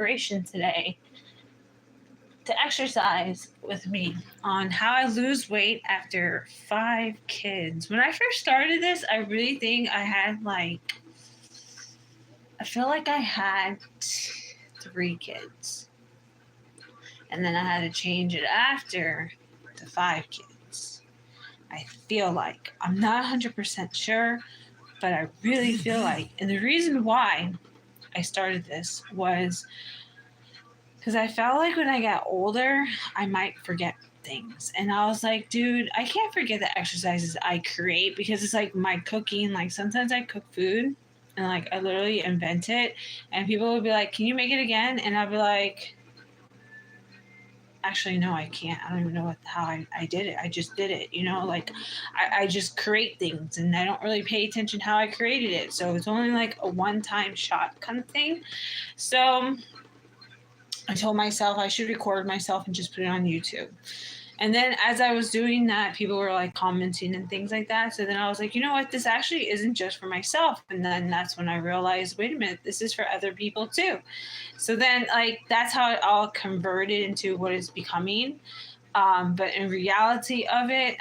inspiration today to exercise with me on how I lose weight after 5 kids. When I first started this, I really think I feel like I had 3 kids. And then I had to change it after to 5 kids. I feel like. I'm not 100% sure, but I really feel like. And the reason why I started this was because I felt like when I got older, I might forget things. And I was like, dude, I can't forget the exercises I create because it's like my cooking. Like sometimes I cook food and like I literally invent it. And people would be like, can you make it again? And I'd be like, actually, no, I can't. I don't even know how I did it. I just did it. Like I just create things and I don't really pay attention how I created it. So it's only like a one-time shot kind of thing. So I told myself I should record myself and just put it on YouTube. And then as I was doing that, people were like commenting and things like that. So then I was like, you know what? This actually isn't just for myself. And then that's when I realized, wait a minute, this is for other people too. So then like that's how it all converted into what it's becoming. But in reality of it,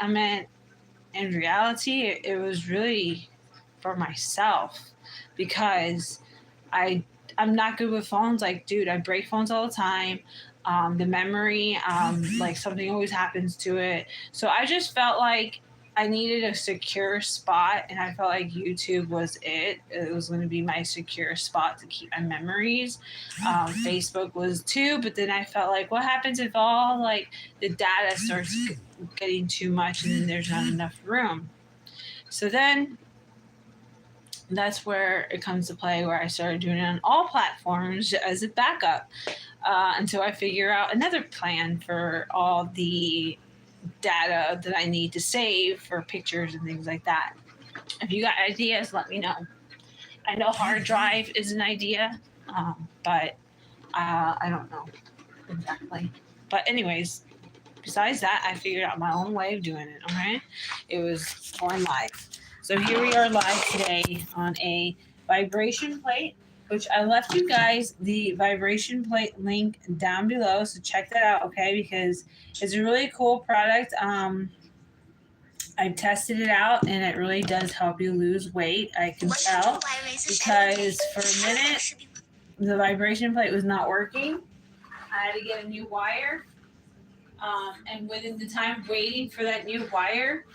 it was really for myself because I'm not good with phones. Like, dude, I break phones all the time. The memory, like something always happens to it. So I just felt like I needed a secure spot, and I felt like YouTube was it. It was going to be my secure spot to keep my memories. Facebook was too, but then I felt like, what happens if all like the data starts getting too much, and then there's not enough room? So then that's where it comes to play, where I started doing it on all platforms as a backup until I figure out another plan for all the data that I need to save for pictures and things like that. If you got ideas, let me know. I know hard drive is an idea, but I don't know exactly. But anyways, besides that, I figured out my own way of doing it. Okay, it was going live. So here we are live today on a vibration plate, which I left you guys the vibration plate link down below. So check that out, okay? Because it's a really cool product. I've tested it out and it really does help you lose weight. I can tell because for a minute the vibration plate was not working. I had to get a new wire. And within the time waiting for that new wire,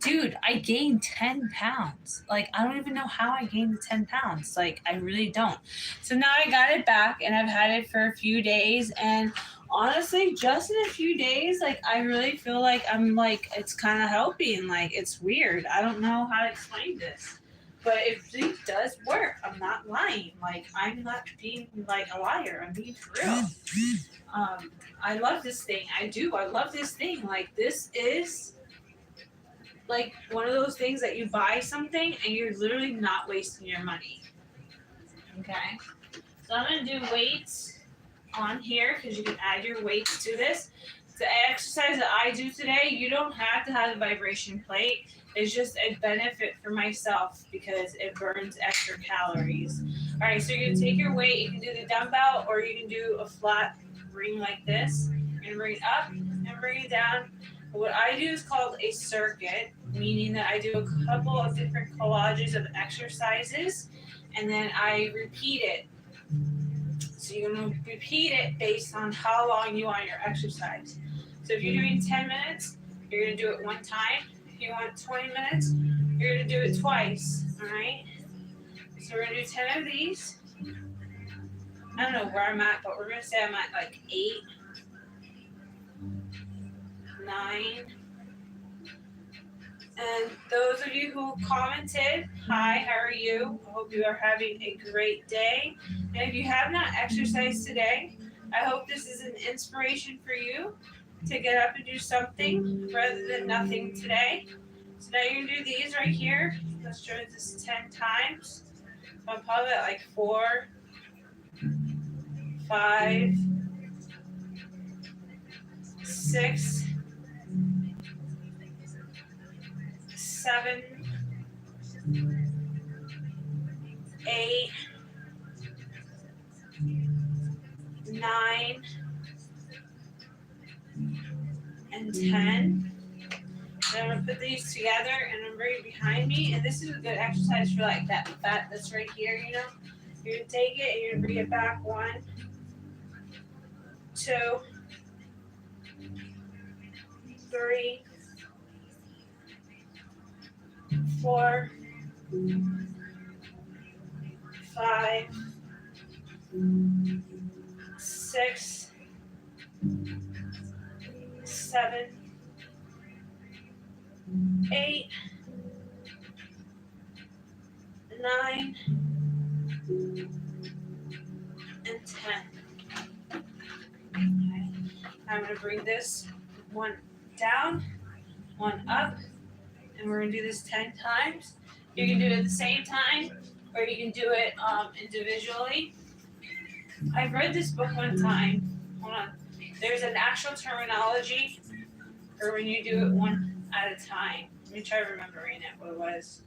dude, I gained 10 pounds. Like, I don't even know how I gained the 10 pounds. Like, I really don't. So now I got it back and I've had it for a few days. And honestly, just in a few days, like, I really feel like I'm like, it's kind of helping. Like, it's weird. I don't know how to explain this. But it really does work. I'm not lying. Like, I'm not being like a liar. I'm being for real. I love this thing. I do. I love this thing. Like, this is like one of those things that you buy something and you're literally not wasting your money. Okay. So I'm going to do weights on here because you can add your weights to this. The exercise that I do today, you don't have to have a vibration plate. It's just a benefit for myself because it burns extra calories. All right, so you're going to take your weight. You can do the dumbbell or you can do a flat ring like this. You're going to bring it up and bring it down. What I do is called a circuit, meaning that I do a couple of different collages of exercises and then I repeat it. So you're going to repeat it based on how long you want your exercise. So if you're doing 10 minutes, you're going to do it one time. If you want 20 minutes, you're going to do it twice. All right? So we're going to do 10 of these. I don't know where I'm at, but we're going to say I'm at like 8, 9. And those of you who commented, hi, how are you? I hope you are having a great day. And if you have not exercised today, I hope this is an inspiration for you to get up and do something rather than nothing today. So now you're going to do these right here. Let's try this 10 times. So I'm probably at like 4, 5, 6, 7, 8, 9, and 10. And I'm going to put these together and I'm bring it behind me. And this is a good exercise for like that fat that's right here, you know. You're going to take it and you're going to bring it back. 1, 2, 3, 4, 5, 6, 7, 8, 9, and 10. Okay. I'm going to bring this one down, one up, and we're going to do this 10 times. You can do it at the same time, or you can do it individually. I read this book one time. Hold on. There's an actual terminology for when you do it one at a time. Let me try remembering it, what it was.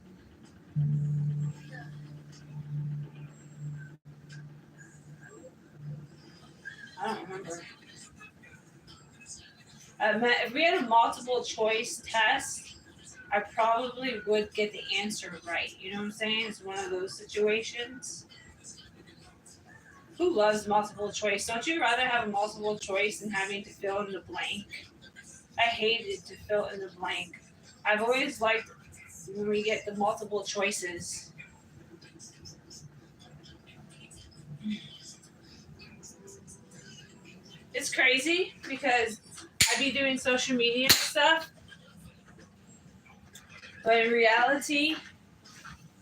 I don't remember. If we had a multiple choice test, I probably would get the answer right. You know what I'm saying? It's one of those situations. Who loves multiple choice? Don't you rather have a multiple choice than having to fill in the blank? I hated to fill in the blank. I've always liked when we get the multiple choices. It's crazy because I be doing social media stuff, but in reality,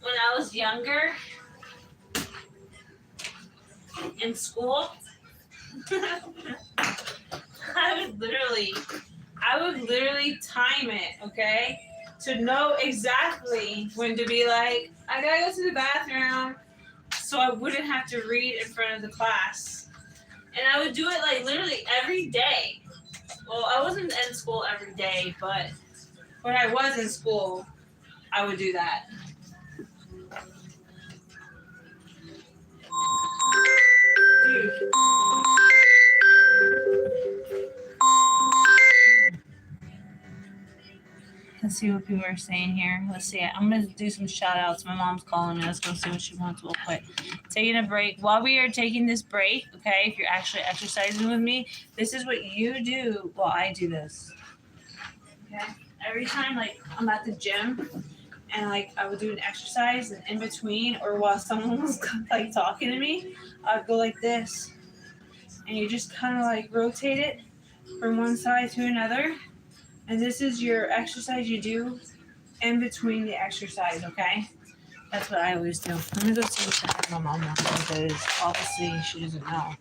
when I was younger in school, I would literally time it, okay, to know exactly when to be like, I gotta go to the bathroom, so I wouldn't have to read in front of the class. And I would do it like literally every day. Well, I wasn't in school every day, but when I was in school, I would do that. Dude. Let's see what people are saying here. Let's see. I'm going to do some shout outs. My mom's calling me. Let's go see what she wants real quick. Taking a break. While we are taking this break, okay, if you're actually exercising with me, this is what you do while I do this. Okay? Every time, like, I'm at the gym and, like, I would do an exercise and in between or while someone was, like, talking to me, I'd go like this. And you just kind of, like, rotate it from one side to another. And this is your exercise you do in between the exercise, okay? That's what I always do. Let me go see what the heck my mom wants because obviously she doesn't know.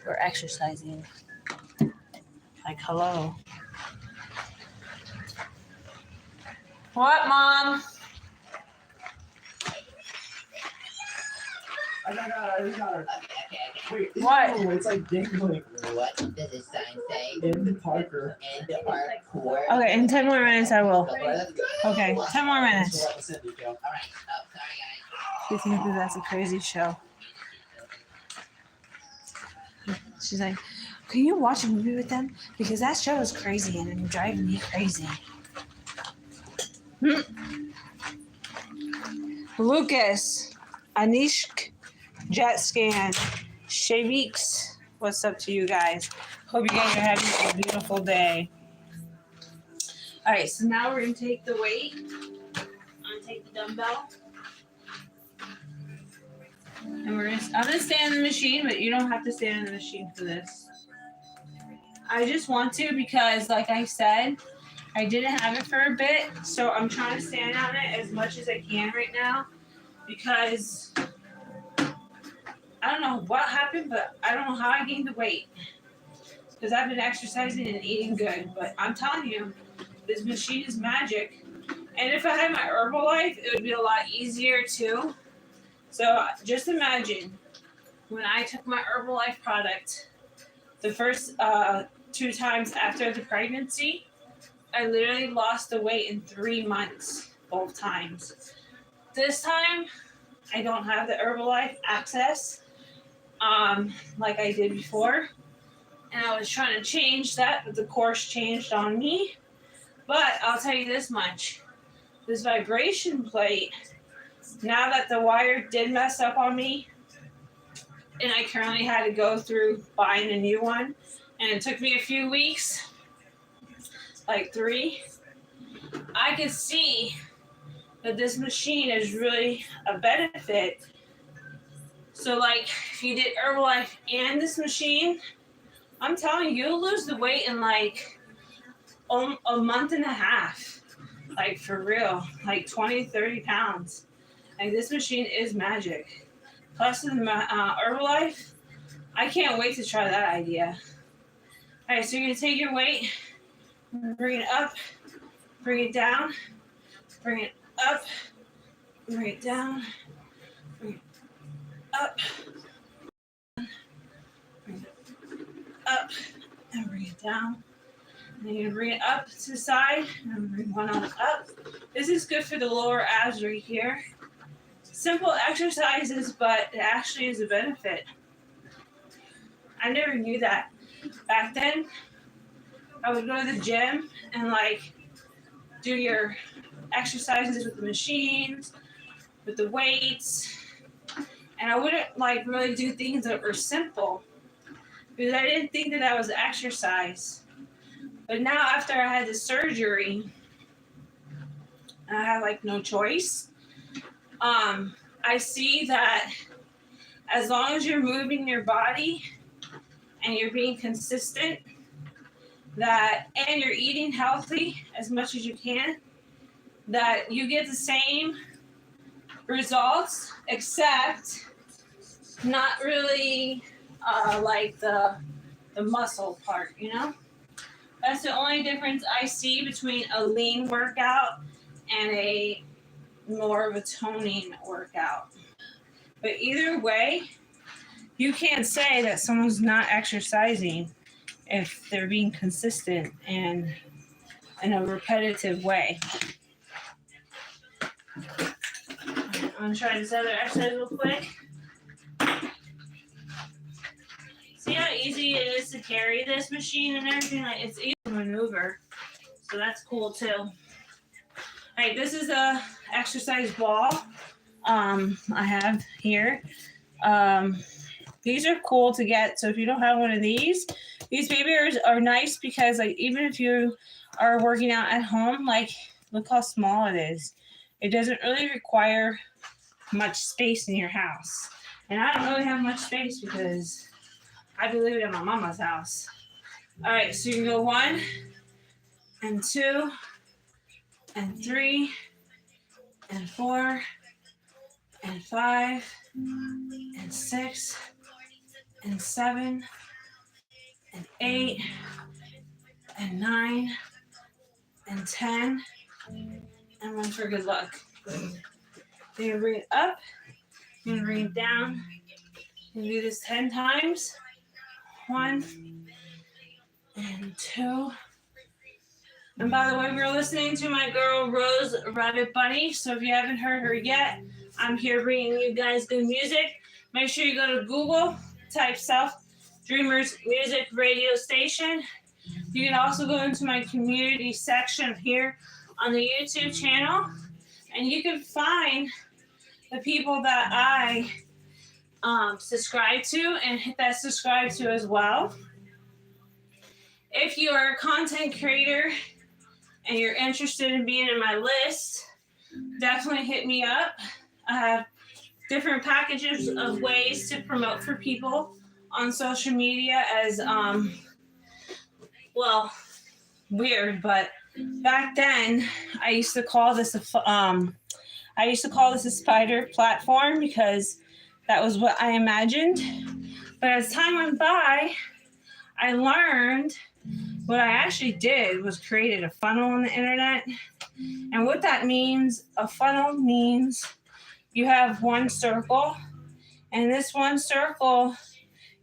We're exercising. Like, hello. What, Mom? I got her. Wait, What? No, it's like dingling. What does the sign say? In the Parker. In the parkour. Okay, in 10 more minutes I will. Okay, 10 more minutes. All right. Oh, sorry, guys. She thinks that that's a crazy show. She's like, can you watch a movie with them? Because that show is crazy and it's driving me crazy. Lucas, Anishk, Jetscan, Shavix, what's up to you guys? Hope you guys are having a beautiful day. All right, so now we're going to take the weight. I'm going to take the dumbbell. And I'm going to stand in the machine, but you don't have to stand in the machine for this. I just want to because, like I said, I didn't have it for a bit, so I'm trying to stand on it as much as I can right now because I don't know what happened, but I don't know how I gained the weight because I've been exercising and eating good, but I'm telling you, this machine is magic. And if I had my Herbalife, it would be a lot easier too. So just imagine when I took my Herbalife product the first 2 times after the pregnancy, I literally lost the weight in 3 months, both times. This time, I don't have the Herbalife access, like I did before. And I was trying to change that, but the course changed on me. But I'll tell you this much. This vibration plate, now that the wire did mess up on me, and I currently had to go through buying a new one, and it took me a few weeks, like 3, I could see that this machine is really a benefit. So like if you did Herbalife and this machine, I'm telling you, you'll lose the weight in like a month and a half. Like for real, like 20, 30 pounds. Like this machine is magic. Plus the Herbalife, I can't wait to try that idea. All right, so you're gonna take your weight, bring it up, bring it down, bring it up, bring it down, bring it up, bring it up, and bring it down. And you're gonna bring it up to the side and bring one on up. This is good for the lower abs right here. Simple exercises, but it actually is a benefit. I never knew that. Back then, I would go to the gym and like do your exercises with the machines, with the weights, and I wouldn't like really do things that were simple because I didn't think that that was exercise. But now after I had the surgery, and I had like no choice, I see that as long as you're moving your body and you're being consistent, and you're eating healthy as much as you can, that you get the same results, except not really like the muscle part, you know? That's the only difference I see between a lean workout and a more of a toning workout. But either way, you can't say that someone's not exercising if they're being consistent and in a repetitive way. I'm gonna try this other exercise real quick. See how easy it is to carry this machine and everything? Like it's easy to maneuver. So that's cool too. All right, this is a exercise ball I have here. These are cool to get. So if you don't have one of these babies are nice because like even if you are working out at home, like look how small it is. It doesn't really require much space in your house. And I don't really have much space because I be living at my mama's house. All right, so you can go 1 and 2 and 3 and 4 and 5 and 6 and 7 and 8 and 9 and 10 and 1 for good luck. You're gonna bring it up, you're gonna bring it down. You do this 10 times. 1 and 2. And by the way, we're listening to my girl Rose Rabbit Bunny. So if you haven't heard her yet, I'm here bringing you guys good music. Make sure you go to Google, type Selfdreamers Music Radio Station. You can also go into my community section here on the YouTube channel, and you can find the people that I subscribe to and hit that subscribe to as well. If you are a content creator and you're interested in being in my list, definitely hit me up. I have different packages of ways to promote for people on social media as weird, but back then I used to call this a spider platform because that was what I imagined. But as time went by, I learned what I actually did was created a funnel on the internet. And what that means, a funnel means you have one circle, and this one circle,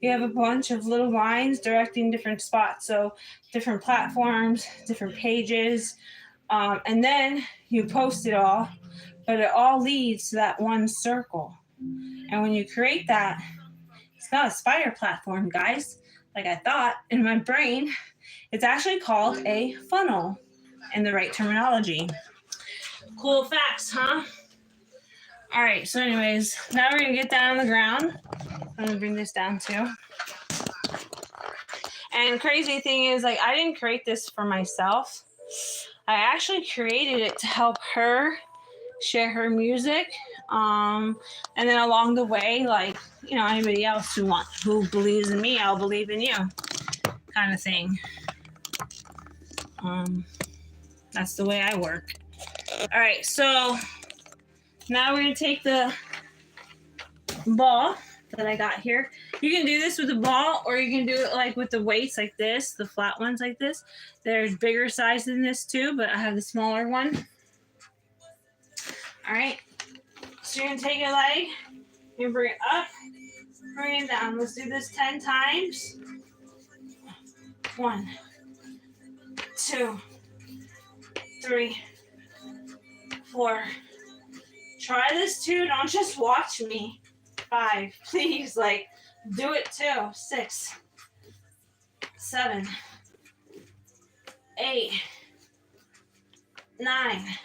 you have a bunch of little lines directing different spots. So different platforms, different pages, and then you post it all, but it all leads to that one circle. And when you create that, it's not a spider platform, guys, like I thought in my brain. It's actually called a funnel in the right terminology. Cool facts, huh? All right, so anyways, now we're gonna get down on the ground. I'm gonna bring this down too. And crazy thing is, like, I didn't create this for myself. I actually created it to help her share her music. And then along the way, like, you know, anybody else who believes in me, I'll believe in you, kind of thing. That's the way I work. All right, so now we're gonna take the ball that I got here. You can do this with a ball, or you can do it like with the weights like this, the flat ones like this. There's bigger size than this too, but I have the smaller one. All right, so you're gonna take your leg, you bring it up, bring it down. Let's do this 10 times. 1, 2, 3, 4. Try this too. Don't just watch me. 5. Please, like, do it too. 6, 7, 8, 9,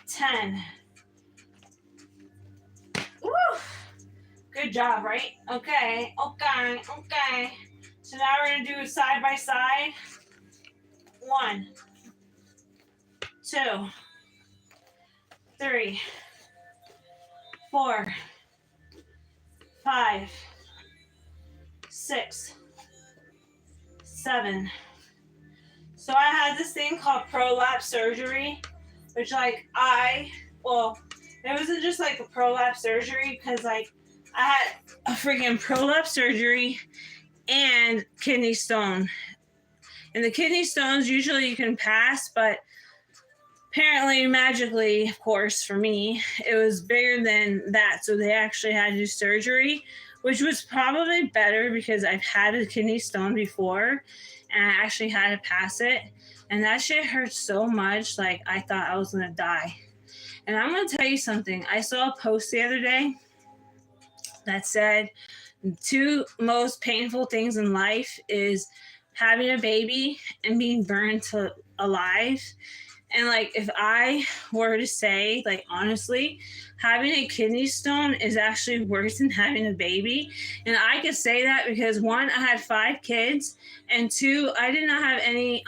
10. Woo! Good job, right? Okay. So now we're gonna do side by side. 1, 2, 3, 4, 5, 6, 7. So I had this thing called prolapse surgery, which it wasn't just like a prolapse surgery, because like I had a freaking prolapse surgery and kidney stone. And the kidney stones usually you can pass, but apparently, magically, of course, for me, it was bigger than that. So they actually had to do surgery, which was probably better because I've had a kidney stone before and I actually had to pass it. And that shit hurt so much. Like, I thought I was going to die. And I'm going to tell you something. I saw a post the other day that said the 2 most painful things in life is having a baby and being burned alive. And like, if I were to say, like, honestly, having a kidney stone is actually worse than having a baby. And I could say that because 1, I had 5 kids, and 2, I did not have any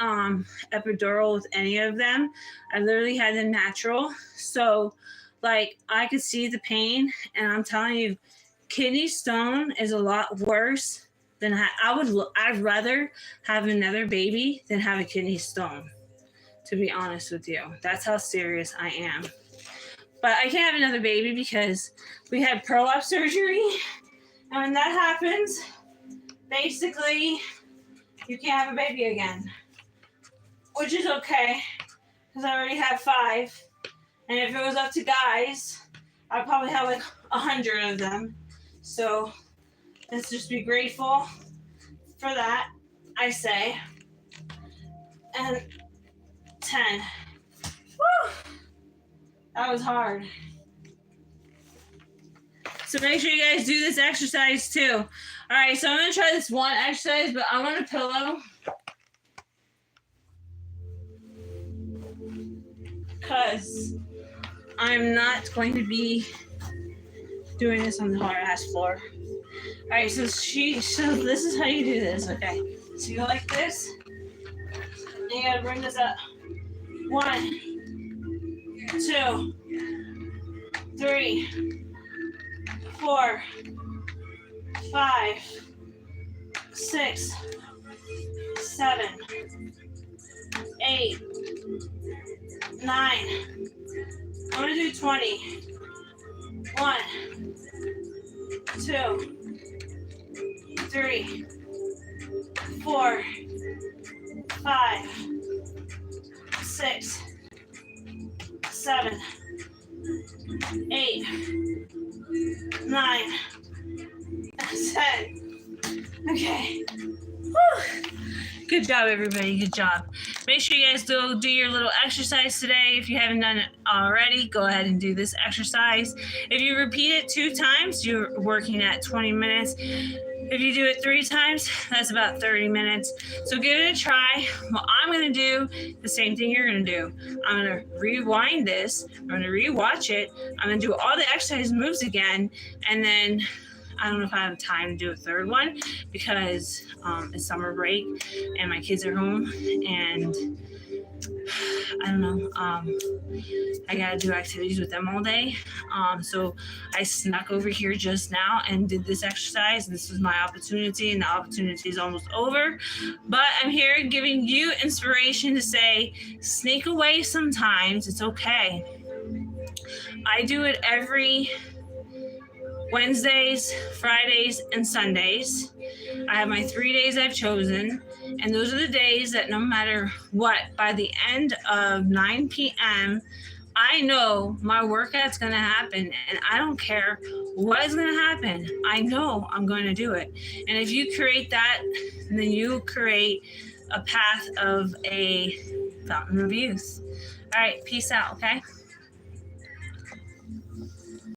epidural with any of them. I literally had them natural. So like, I could see the pain, and I'm telling you, kidney stone is a lot worse than I'd rather have another baby than have a kidney stone. To be honest with you, that's how serious I am. But I can't have another baby because we had prolapse surgery. And when that happens, basically, you can't have a baby again. Which is okay, because I already have 5. And if it was up to guys, I'd probably have like 100 of them. So let's just be grateful for that, I say. And 10. Woo! That was hard. So make sure you guys do this exercise too. All right, so I'm going to try this one exercise, but I want a pillow. Because I'm not going to be doing this on the hard ass floor. All right, so this is how you do this, okay? So you go like this, and you gotta bring this up. 1, 2, 3, 4, 5, 6, 7, 8, 9. I'm gonna do 20. 1, 2, 3, 4, 5, 6, 7, 8, 9, 10. Okay. Whew. Good job, everybody. Good job. Make sure you guys go do your little exercise today. If you haven't done it already, go ahead and do this exercise. If you repeat it 2 times, you're working at 20 minutes. If you do it 3 times, that's about 30 minutes. So give it a try. Well, I'm going to do the same thing you're going to do. I'm going to rewind this. I'm going to rewatch it. I'm going to do all the exercise moves again. And then I don't know if I have time to do a third one because it's summer break and my kids are home. And I don't know. I got to do activities with them all day. So I snuck over here just now and did this exercise. This was my opportunity, and the opportunity is almost over. But I'm here giving you inspiration to say, sneak away sometimes. It's okay. I do it every Wednesdays, Fridays, and Sundays. I have my 3 days I've chosen, and those are the days that no matter what, by the end of 9 p.m., I know my workout's going to happen, and I don't care what is going to happen. I know I'm going to do it. And if you create that, then you create a path of a fountain of youth. All right, peace out, okay?